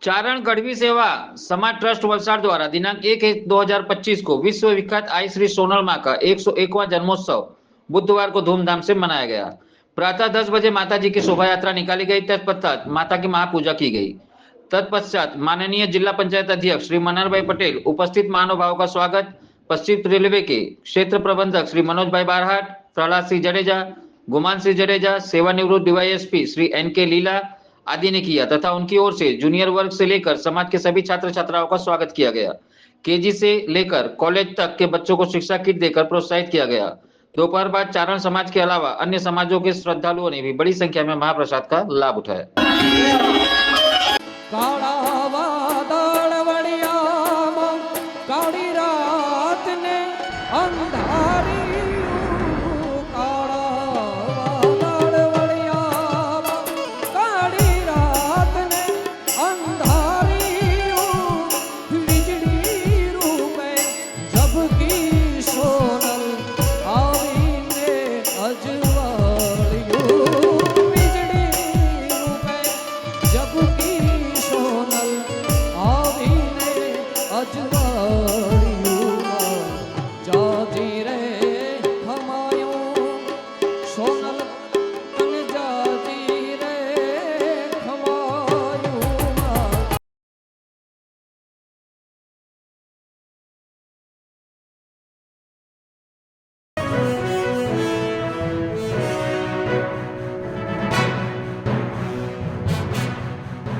चारण गढ़वी सेवा समाज ट्रस्ट वलसाड़ द्वारा दिनांक 1/1/2025 को विश्व विख्यात आई श्री सोनल मां का 101वां जन्मोत्सव बुधवार को धूमधाम से मनाया गया। प्रातः 10 बजे माता जी की शोभा यात्रा निकाली गई। तत्पश्चात माता की महापूजा की गई। तत्पश्चात माननीय जिला पंचायत अध्यक्ष श्री मनहर भाई पटेल उपस्थित महानुभावों का स्वागत, पश्चिम रेलवे के क्षेत्र प्रबंधक श्री मनोज भाई बारहाट, प्रहलाद सिंह जडेजा, गुमान सिंह जडेजा, सेवानिवृत्त डीवाईएसपी श्री एन.के. लीला आदि ने किया तथा उनकी ओर से जूनियर वर्ग से लेकर समाज के सभी छात्र छात्राओं का स्वागत किया गया। केजी से लेकर कॉलेज तक के बच्चों को शिक्षा किट देकर प्रोत्साहित किया गया। दोपहर बाद चारण समाज के अलावा अन्य समाजों के श्रद्धालुओं ने भी बड़ी संख्या में महाप्रसाद का लाभ उठाया। अजवा